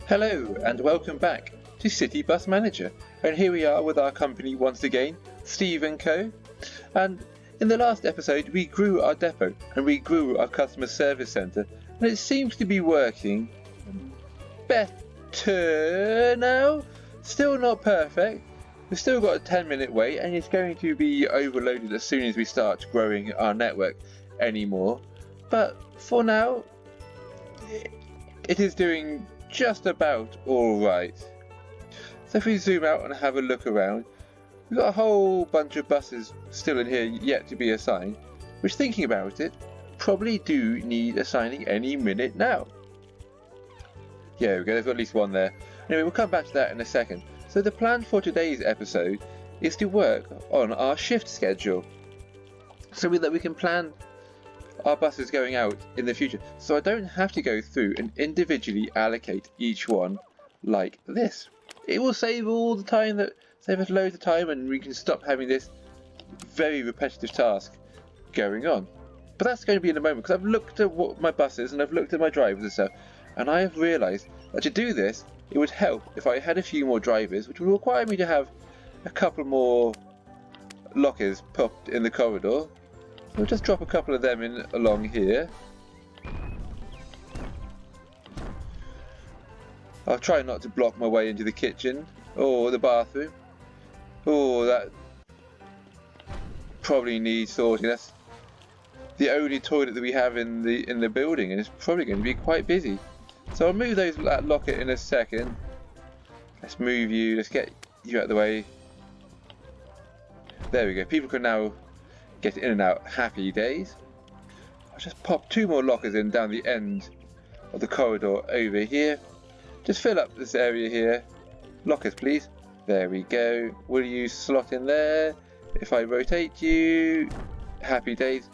Hello and welcome back to City Bus Manager, and here we are with our company once again, Steve & Co. And in the last episode we grew our depot and we grew our customer service centre, and it seems to be working better now. Still not perfect, we've still got a 10-minute wait and it's going to be overloaded as soon as we start growing our network anymore, but for now it is doing just about alright. So if we zoom out and have a look around, we've got a whole bunch of buses still in here yet to be assigned, which, thinking about it, probably do need assigning any minute now. Yeah, there we go, there's at least one there. Anyway, we'll come back to that in a second. So the plan for today's episode is to work on our shift schedule, so that we can plan our buses going out in the future, so I don't have to go through and individually allocate each one like this. It will save all the time, save us loads of time, and we can stop having this very repetitive task going on. But that's going to be in a moment, because I've looked at what my buses and I've looked at my drivers and stuff, and I have realised that to do this it would help if I had a few more drivers, which would require me to have a couple more lockers popped in the corridor. We'll just drop a couple of them in along here. I'll try not to block my way into the kitchen or the bathroom. Oh, that probably needs sorting. That's the only toilet that we have in the building, and it's probably going to be quite busy. So I'll move that locker in a second. Let's move you. Let's get you out of the way. There we go. People can now get in and out. Happy days. I'll just pop two more lockers in down the end of the corridor over here. Just fill up this area here. Lockers, please. There we go. Will you slot in there? If I rotate you, happy days.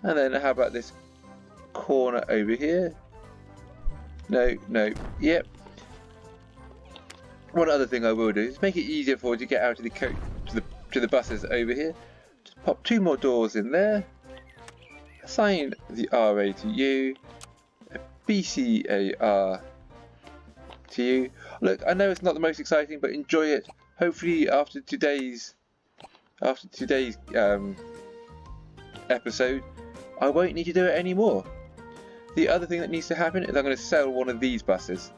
And then how about this corner over here? No, yep. One other thing I will do is make it easier for you to get out of the coach to the buses over here. Just pop two more doors in there. Assign the RA to you. A BCAR to you. Look, I know it's not the most exciting, but enjoy it. Hopefully after today's episode, I won't need to do it anymore. The other thing that needs to happen is I'm going to sell one of these buses.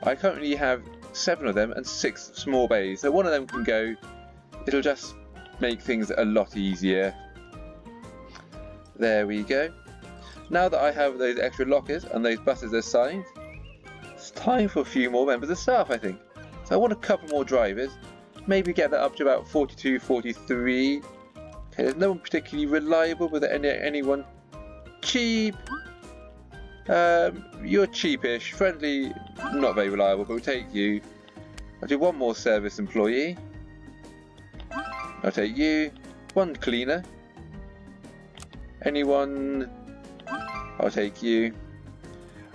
I currently have 7 of them and 6 small bays, so one of them can go. It'll just make things a lot easier. There we go. Now that I have those extra lockers and those buses assigned, it's time for a few more members of staff, I think. So I want a couple more drivers, maybe get that up to about 42, 43. Okay, there's no one particularly reliable, but anyone cheap. You're cheapish, friendly, not very reliable, but we'll take you. I'll do one more service employee. I'll take you. One cleaner. Anyone? I'll take you.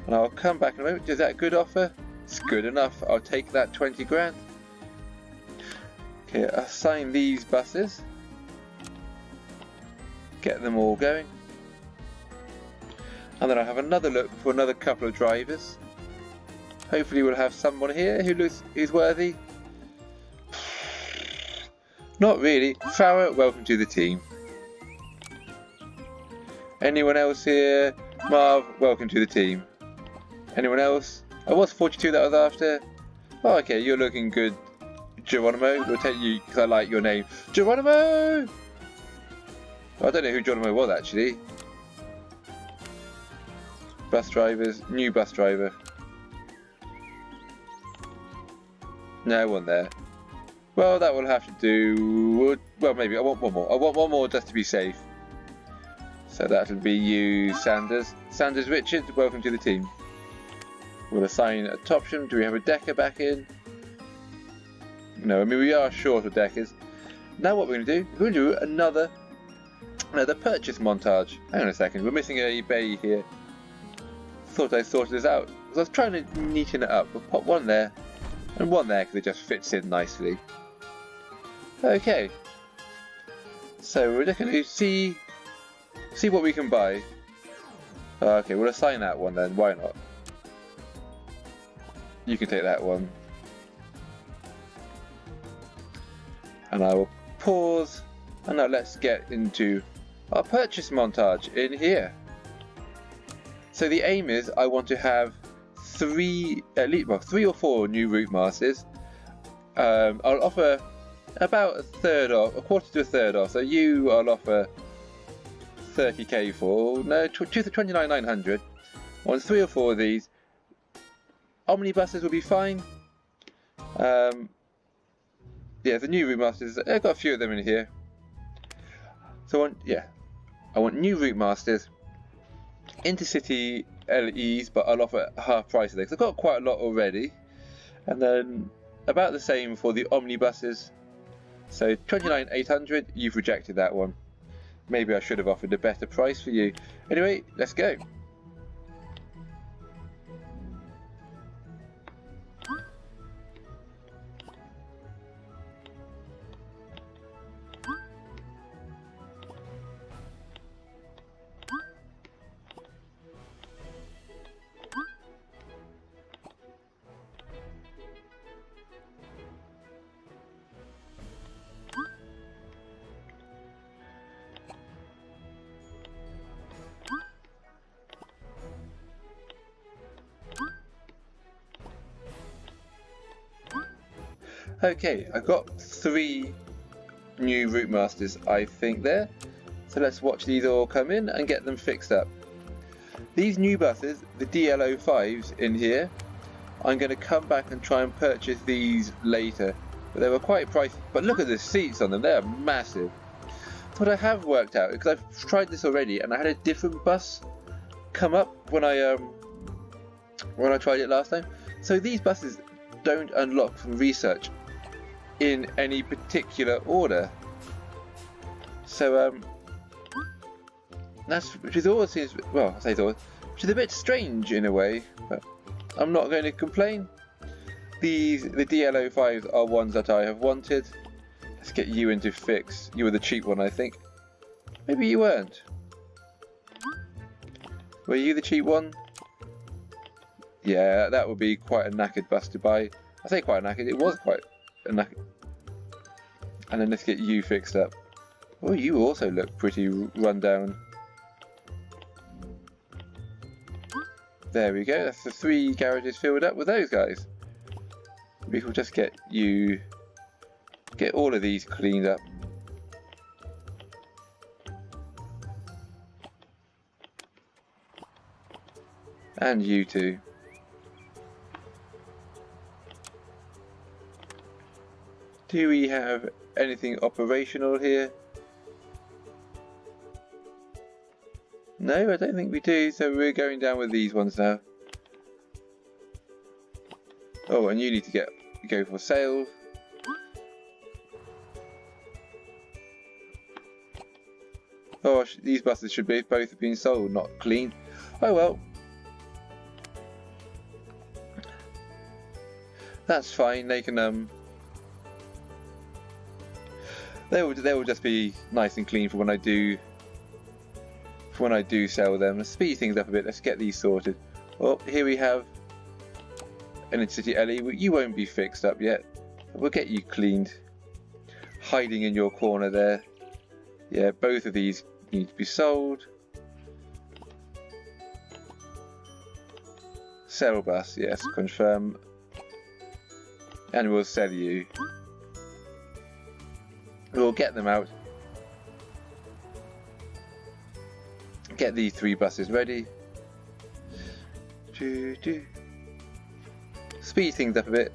And I'll come back in a moment. Is that a good offer? It's good enough. I'll take that 20 grand. Okay, assign these buses. Get them all going. And then I'll have another look for another couple of drivers. Hopefully we'll have someone here who's worthy. Not really. Farah, welcome to the team. Anyone else here? Marv, welcome to the team. Anyone else? I was 42 that I was after. Oh, okay, you're looking good. Geronimo, we'll take you because I like your name. Geronimo! I don't know who Geronimo was actually. Bus drivers, new bus driver. No one there. Well, that will have to do. Well, maybe I want one more. I want one more just to be safe. So that'll be you, Sanders. Sanders Richard, welcome to the team. We'll assign a top trim. Do we have a decker back in? No, I mean we are short of deckers. Now what we're going to do? We're going to do another purchase montage. Hang on a second. We're missing a bay here. Thought I sorted this out. So I was trying to neaten it up. We'll pop one there and one there because it just fits in nicely. Okay. So we're just going to see what we can buy. Okay, we'll assign that one then. Why not? You can take that one. And I will pause. And now let's get into our purchase montage in here. So the aim is I want to have at least 3 or 4 new route masters. I'll offer about a quarter to a third off. So I'll offer 30k for, no, 29,900. I want 3 or 4 of these. Omnibuses will be fine. Yeah, the new route masters, I've got a few of them in here. So I want new route masters, intercity LEs, but I'll offer half price of them because I've got quite a lot already. And then about the same for the omnibuses. So 29,800, you've rejected that one. Maybe I should have offered a better price for you. Anyway, let's go. Okay, I've got 3 new route masters, I think, there. So let's watch these all come in and get them fixed up. These new buses, the DL05s in here, I'm going to come back and try and purchase these later. But they were quite pricey. But look at the seats on them, they are massive. So what I have worked out, because I've tried this already, and I had a different bus come up when I tried it last time. So these buses don't unlock from research in any particular order. So which is a bit strange in a way, but I'm not going to complain. The DL05s are ones that I have wanted. Let's get you into fix. You were the cheap one, I think. Maybe you weren't. Were you the cheap one? Yeah, that would be quite a knackered bus to buy. I say quite a knackered, it was quite a knackered. And then let's get you fixed up. Oh, you also look pretty run down. There we go, that's the 3 garages filled up with those guys. We will just get all of these cleaned up. And you too. Do we have anything operational here? No, I don't think we do, so we're going down with these ones now. Oh, and you need to go for sale. Oh, these buses should both have been sold, not cleaned. Oh well. That's fine, they can they will just be nice and clean for when I do sell them. Let's speed things up a bit, let's get these sorted. Well, here we have an Intercity LE. You won't be fixed up yet. We'll get you cleaned. Hiding in your corner there. Yeah, both of these need to be sold. Sell bus, yes, confirm. And we'll sell you. We'll get them out. Get these 3 buses ready. Speed things up a bit.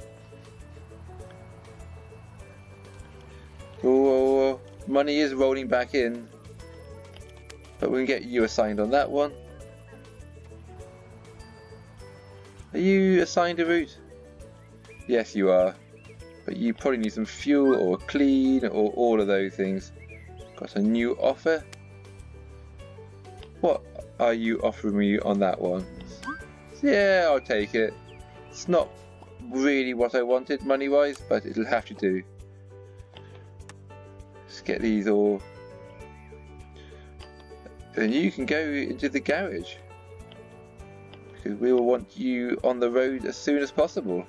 Oh, money is rolling back in. But we can get you assigned on that one. Are you assigned a route? Yes, you are. But you probably need some fuel or clean or all of those things. Got a new offer. What are you offering me on that one? Yeah, I'll take it. It's not really what I wanted money-wise, but it'll have to do. Let's get these all. And you can go into the garage. because we will want you on the road as soon as possible.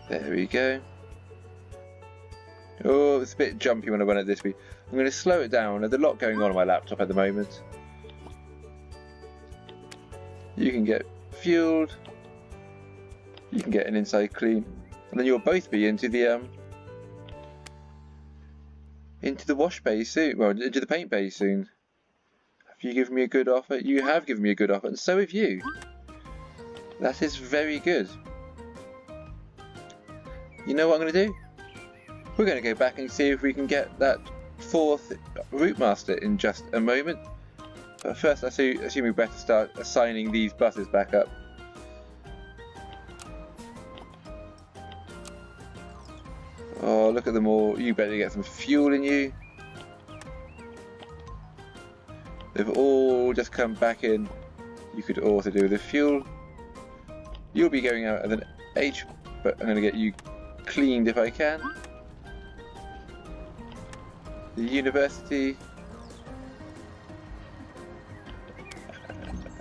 There we go. Oh, it's a bit jumpy when I run at this speed. I'm going to slow it down. There's a lot going on my laptop at the moment. You can get fueled. You can get an inside clean, and then you'll both be into the wash bay soon. Well, into the paint bay soon. Have you given me a good offer? You have given me a good offer, and so have you. That is very good. You know what I'm going to do? We're going to go back and see if we can get that 4th route master in just a moment. But first, I assume we better start assigning these buses back up. Oh, look at them all. You better get some fuel in you. They've all just come back in. You could also do the fuel. You'll be going out at an H, but I'm going to get you cleaned if I can. The university.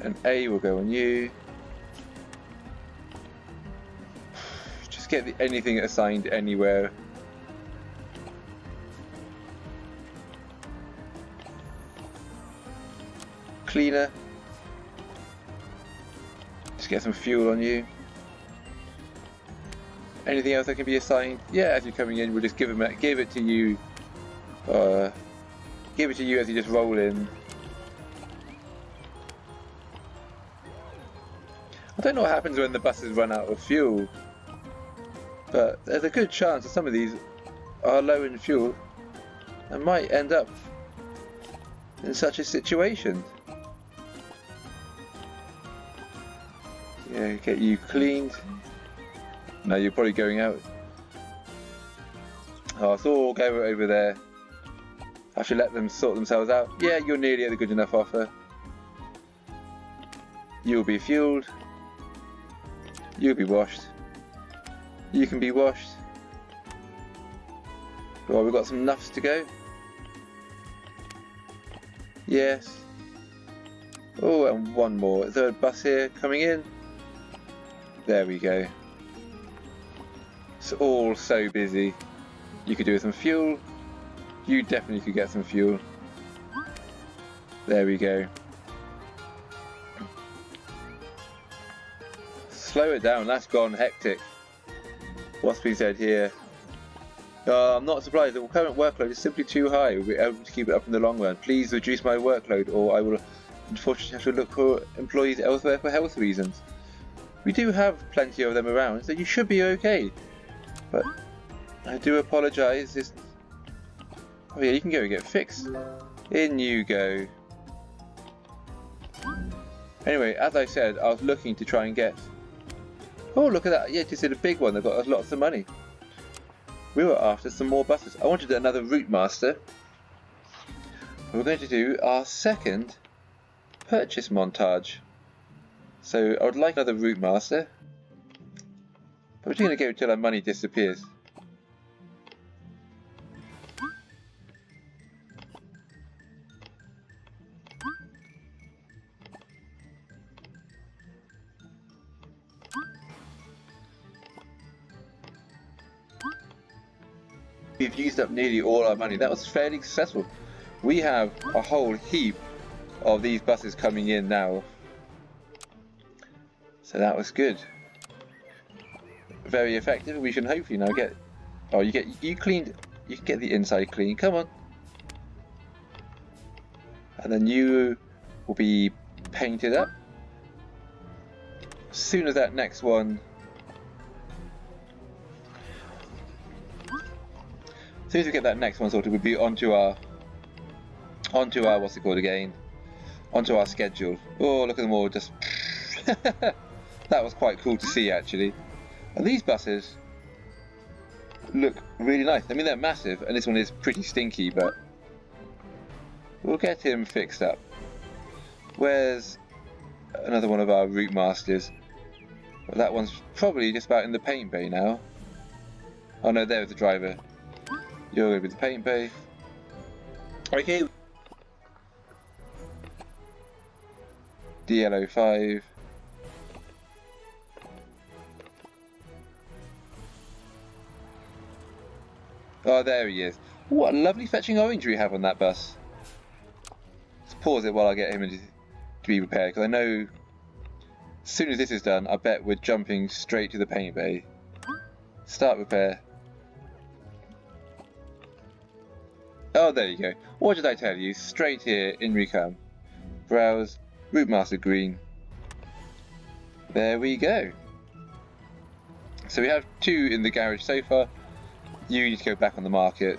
An A will go on you. Just get anything assigned anywhere. Cleaner. Just get some fuel on you. Anything else that can be assigned? Yeah, as you're coming in, we'll just give it to you. Give it to you as you just roll in. I don't know what happens when the buses run out of fuel, but there's a good chance that some of these are low in fuel and might end up in such a situation. Yeah, get you cleaned. Now you're probably going out. Oh, it's all go over there. I should let them sort themselves out. Yeah, you're nearly at a good enough offer. You'll be fueled. You'll be washed. You can be washed. Well, we've got some nuffs to go. Yes. Oh, and one more. Is there a bus here coming in? There we go. It's all so busy. You could do with some fuel. You definitely could get some fuel. There we go. Slow it down, that's gone hectic. What's been said here? I'm not surprised, the current workload is simply too high. We'll be able to keep it up in the long run. Please reduce my workload or I will unfortunately have to look for employees elsewhere for health reasons. We do have plenty of them around, so you should be okay. But I do apologise. Oh yeah, you can go and get fixed. In you go. Anyway, as I said, I was looking to try and get... Oh, look at that. Yeah, just did a big one. They've got lots of money. We were after some more buses. I wanted another route master. We're going to do our second purchase montage. So I would like another route master. But we're just going to go until our money disappears. We've used up nearly all our money. That was fairly successful. We have a whole heap of these buses coming in now. So that was good. Very effective. We should hopefully now get... Oh, you cleaned... You can get the inside clean. Come on. And then you will be painted up. As soon as that next one... As soon as we get that next one sorted, we'll be onto our what's it called again? Onto our schedule. Oh, look at them all just... That was quite cool to see actually. And these buses look really nice. I mean, they're massive, and this one is pretty stinky, but we'll get him fixed up. Where's another one of our route masters? Well, that one's probably just about in the paint bay now. Oh no, there's the driver. You're going to be the paint bay. Okay. DL05. Oh, there he is. What a lovely fetching orange we have on that bus. Let's pause it while I get him to be repaired, because I know as soon as this is done, I bet we're jumping straight to the paint bay. Start repair. Oh, there you go. What did I tell you? Straight here, in we come. Browse, Routemaster Green. There we go. So we have 2 in the garage so far. You need to go back on the market.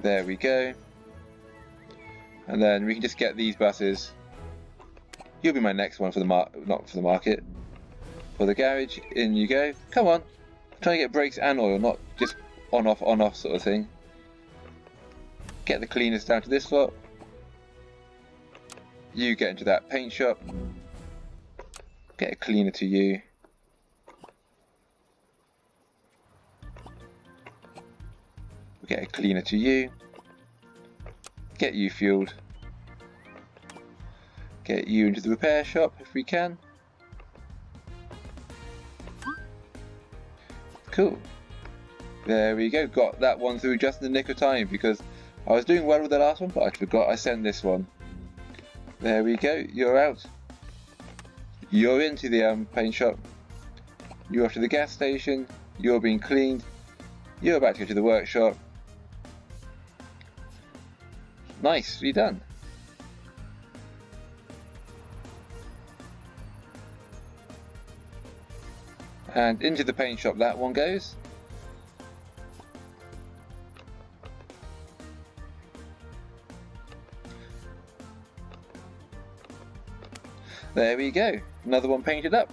There we go. And then we can just get these buses. You'll be my next one for the not for the market. For the garage, in you go. Come on. I'm trying to get brakes and oil, not just on off sort of thing. Get the cleaners down to this lot. You get into that paint shop. Get a cleaner to you. Get a cleaner to you. Get you fueled. Get you into the repair shop if we can. Cool. There we go. Got that one through just in the nick of time, because I was doing well with the last one, but I forgot I sent this one. There we go. You're out. You're into the paint shop. You're off to the gas station. You're being cleaned. You're about to go to the workshop. Nicely done. And into the paint shop that one goes. There we go. Another one painted up.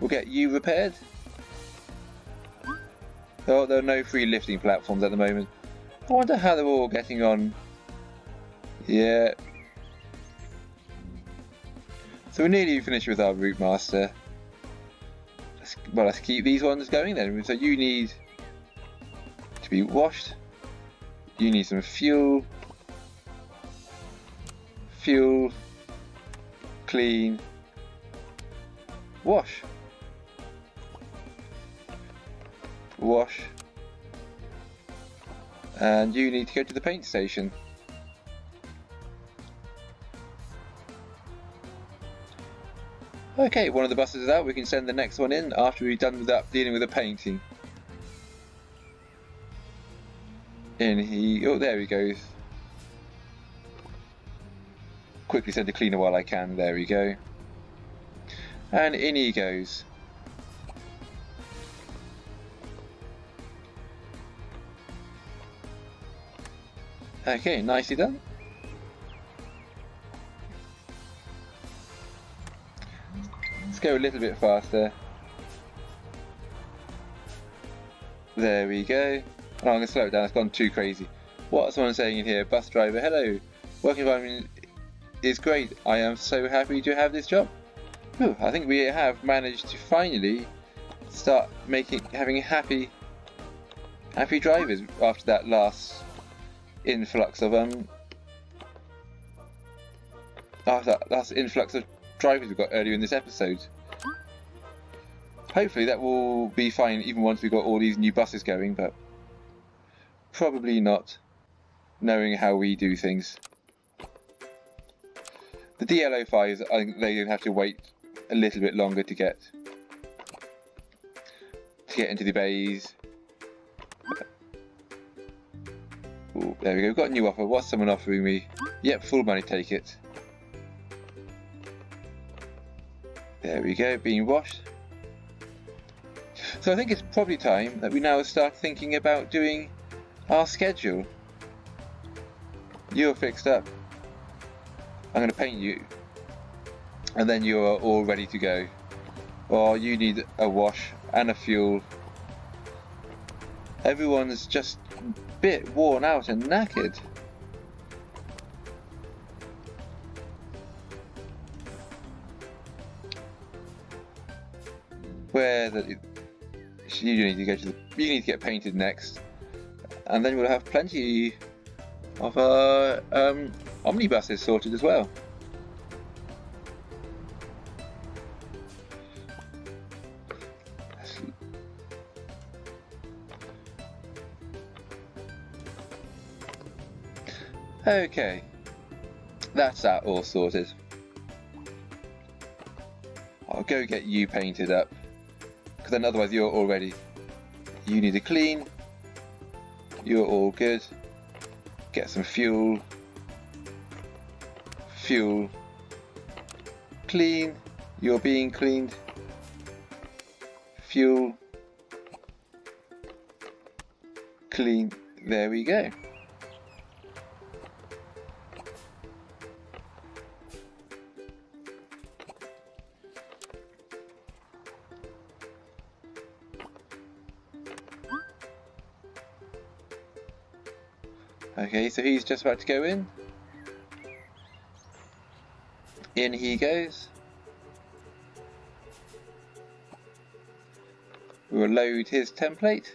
We'll get you repaired. Oh, there are no free lifting platforms at the moment. I wonder how they're all getting on. Yeah. So we're nearly finished with our Routemaster. Let's keep these ones going then. So you need to be washed. You need some fuel. Fuel. Clean. Wash. Wash. And you need to go to the paint station. Okay, one of the buses is out. We can send the next one in after we've done with that, dealing with the painting. In he... oh, there he goes. Quickly send a cleaner while I can. There we go. And in he goes. Okay, nicely done. Let's go a little bit faster. There we go. Oh, I'm going to slow it down, it's gone too crazy. What's someone saying in here? Bus driver, hello. Working environment is great. I am so happy to have this job. Whew, I think we have managed to finally start having happy drivers after that last influx of drivers we got earlier in this episode. Hopefully that will be fine even once we've got all these new buses going, but probably not, knowing how we do things. The DL05s, I think they have to wait a little bit longer to get into the bays. Ooh, there we go, we've got a new offer. What's someone offering me? Yep, full money, take it. There we go, being washed. So I think it's probably time that we now start thinking about doing our schedule. You're fixed up. I'm going to paint you. And then you're all ready to go. Or you need a wash and a fuel. Everyone's just a bit worn out and knackered. You need to get painted next, and then we'll have plenty of our omnibuses sorted as well. Okay, that's that all sorted. I'll go get you painted up, because then otherwise you're all ready. You need to clean. You're all good. Get some fuel. Fuel. Clean. You're being cleaned. Fuel. Clean. There we go. Okay, so he's just about to go in. In he goes. We'll load his template.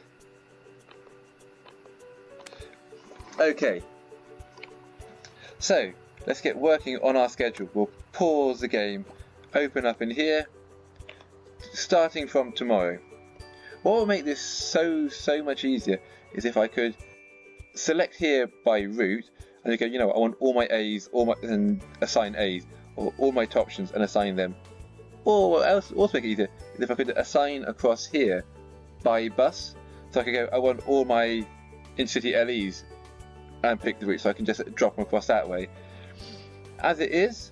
Okay. So, let's get working on our schedule. We'll pause the game, open up in here, starting from tomorrow. What will make this so much easier is if I could select here by route and you go, you know what, I want all my A's, and assign A's, or all my top options and assign them. Or what else also make it easier is if I could assign across here by bus, so I could go, I want all my in-city LEs and pick the route, so I can just drop them across that way. As it is,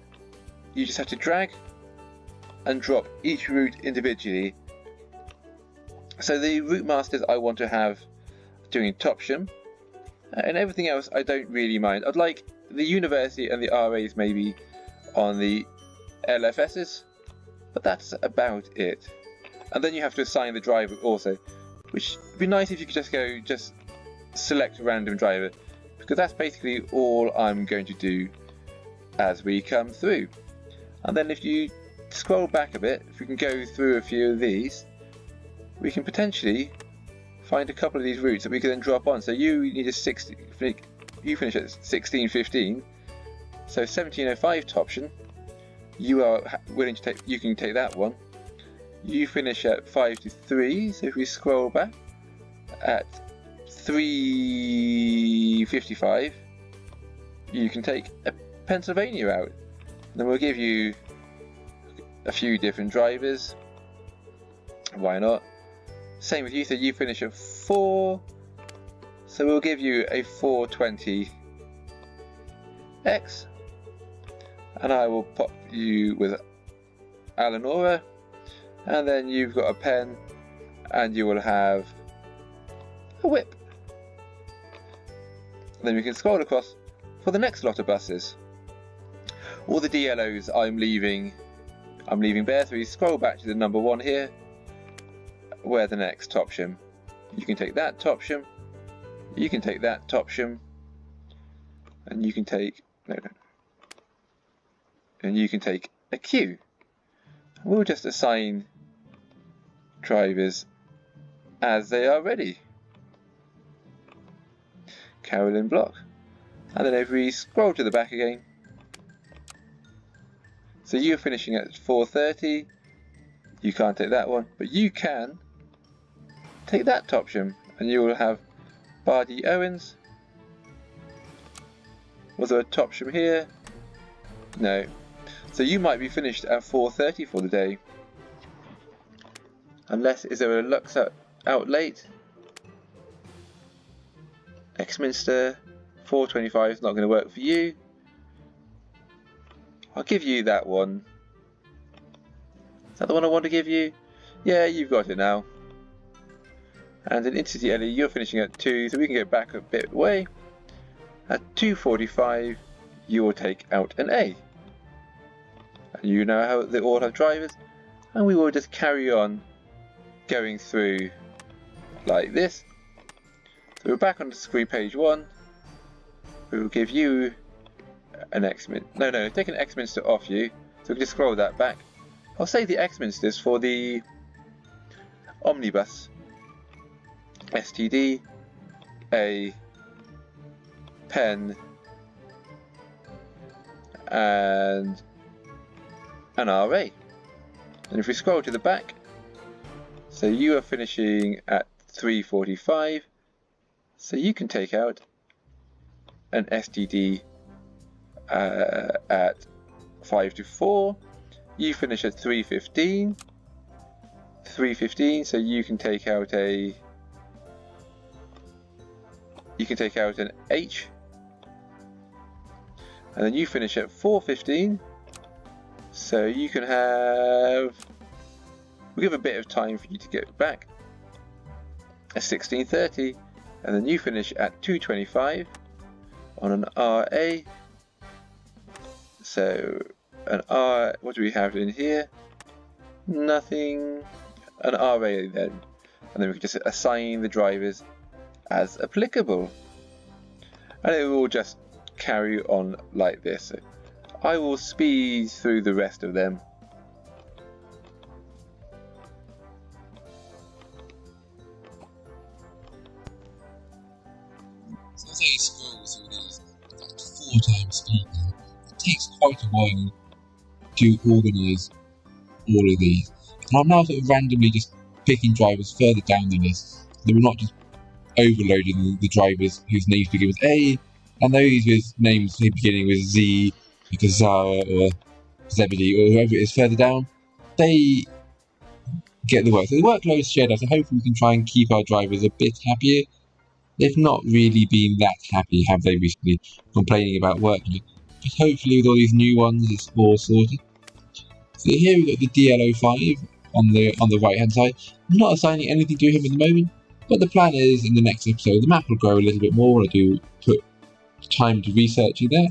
you just have to drag and drop each route individually. So the route masters I want to have doing Topsham, and everything else I don't really mind. I'd like the university and the RAs maybe on the LFSs, but that's about it. And then you have to assign the driver also, which would be nice if you could just select a random driver, because that's basically all I'm going to do as we come through. And then if you scroll back a bit, if we can go through a few of these, we can potentially find a couple of these routes that we can then drop on. So you need a 60, you finish at 16:15, so 17:05 Topsham. You are willing to take, you can take that one. You finish at 5 to 3, so if we scroll back at 3:55, you can take a Pennsylvania out. And then we'll give you a few different drivers. Why not? Same with you, so you finish at 4, so we'll give you a 420X, and I will pop you with Eleonora, and then you've got a pen, and you will have a whip. And then we can scroll across for the next lot of buses. All the DLOs I'm leaving bare, so we scroll back to the number 1 here. Where the next Topsham. You can take that Topsham, you can take that Topsham, and you can take and you can take a Q. We'll just assign drivers as they are ready. Carolyn Block, and then if we scroll to the back again, so you're finishing at 4:30. You can't take that one, but you can take that Topsham, and you will have Bardi Owens. Was there a Topsham here? No. So you might be finished at 4:30 for the day. Unless, is there a Lux out late? Exminster, 4:25 is not going to work for you. I'll give you that one. Is that the one I want to give you? Yeah, you've got it now. And in Intercity LE, you're finishing at 2, so we can go back a bit away. At 2:45, you will take out an A. And you know how they all have drivers, and we will just carry on going through like this. So we're back on the screen, page 1. We will give you an X-Min. No, take an X-Minster off you, so we can just scroll that back. I'll save the X-Minsters for the omnibus. STD A pen, and an RA. And if we scroll to the back, so you are finishing at 3:45, so you can take out an STD at 5 to 4. You finish at 3:15. 3:15, so you can take out an H, and then you finish at 4:15. So you can we'll give a bit of time for you to get back at 16:30, and then you finish at 2:25 on an RA. So an R, what do we have in here? Nothing. An RA then, and then we can just assign the drivers as applicable, and it will just carry on like this. So I will speed through the rest of them. So as I scroll through these at 4 times speed now, it takes quite a while to organise all of these. And I'm now sort of randomly just picking drivers further down the list. So we're not just overloading the drivers whose names begin with A, and those with names beginning with Z, like Zara or Zebedee or whoever it is further down, they get the work. So the workload is shared out, so hopefully we can try and keep our drivers a bit happier. They've not really been that happy, have they, recently, complaining about workload. But hopefully with all these new ones, it's all sorted. So here we've got the DLO5 on the right hand side. I'm not assigning anything to him at the moment, but the plan is in the next episode the map will grow a little bit more. I do put time to researching there,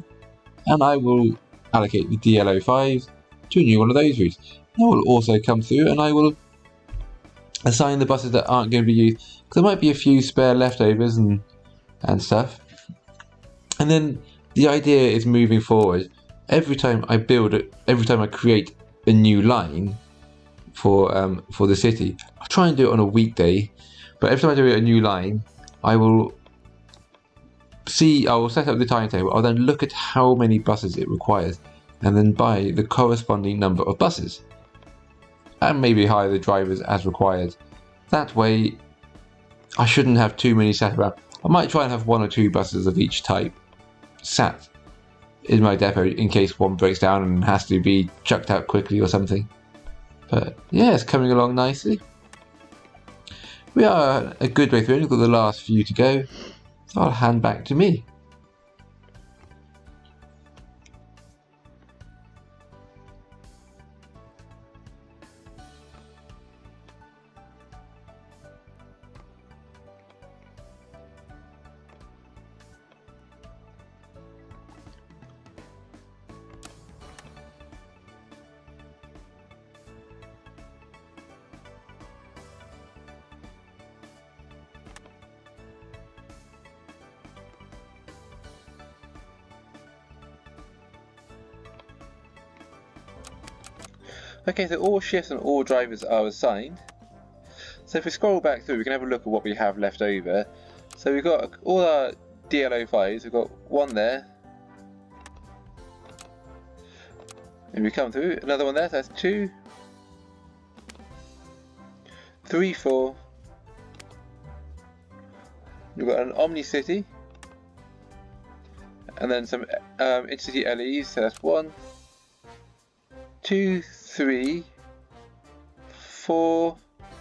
and I will allocate the DLO5 to a new one of those routes. That will also come through, and I will assign the buses that aren't going to be used, because there might be a few spare leftovers and stuff. And then the idea is moving forward. Every time I create a new line for the city, I'll try and do it on a weekday. But every time I do a new line, I will set up the timetable. I'll then look at how many buses it requires, and then buy the corresponding number of buses, and maybe hire the drivers as required. That way, I shouldn't have too many sat around. I might try and have 1 or 2 buses of each type sat in my depot in case one breaks down and has to be chucked out quickly or something. But yeah, it's coming along nicely. We are a good way through. We've got the last few to go, so I'll hand back to me. Okay, so all shifts and all drivers are assigned. So if we scroll back through, we can have a look at what we have left over. So we've got all our DLO5s, we've got 1 there. And we come through, another one there, so that's 2, 3, 4. We've got an Omni-City. And then some intercity LEs, so that's 1, 2, 3, 4,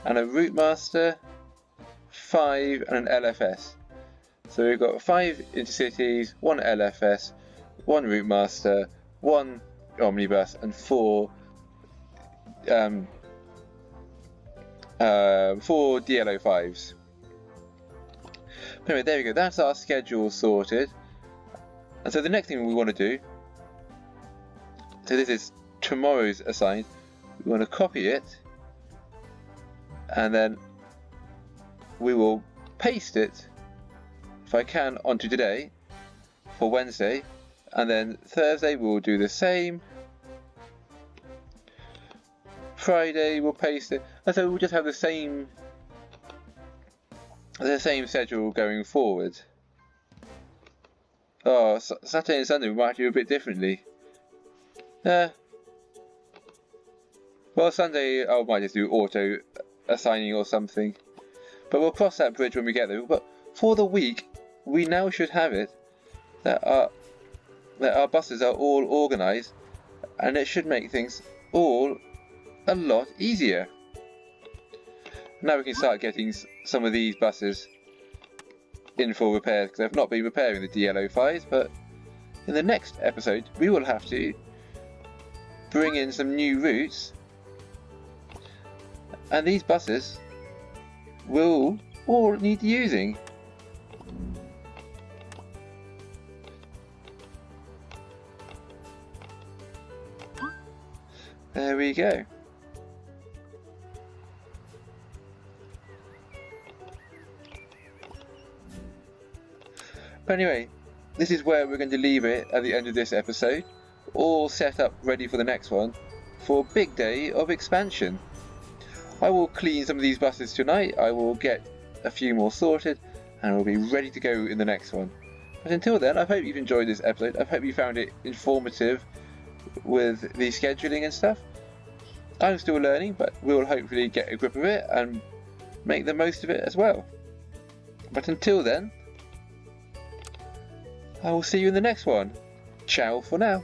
and a Route Master, 5, and an LFS. So we've got 5 intercities, 1 LFS, 1 Route Master, 1 omnibus, and 4 DLO5s. Anyway, there we go. That's our schedule sorted. And so the next thing we want to do, so this is tomorrow's assigned, we want to copy it, and then we will paste it, if I can, onto today for Wednesday, and then Thursday we'll do the same, Friday we'll paste it, and so we'll just have the same schedule going forward. Oh, Saturday and Sunday we might do a bit differently. Well, Sunday I might just do auto assigning or something. But we'll cross that bridge when we get there. But for the week, we now should have it that our buses are all organised, and it should make things all a lot easier. Now we can start getting some of these buses in full repair, because I've not been repairing the DL05s, but in the next episode we will have to bring in some new routes, and these buses will all need using. There we go. But anyway, this is where we're going to leave it at the end of this episode, all set up ready for the next one, for a big day of expansion. I will clean some of these buses tonight, I will get a few more sorted, and we'll be ready to go in the next one. But until then, I hope you've enjoyed this episode, I hope you found it informative with the scheduling and stuff. I'm still learning, but we'll hopefully get a grip of it and make the most of it as well. But until then, I will see you in the next one. Ciao for now.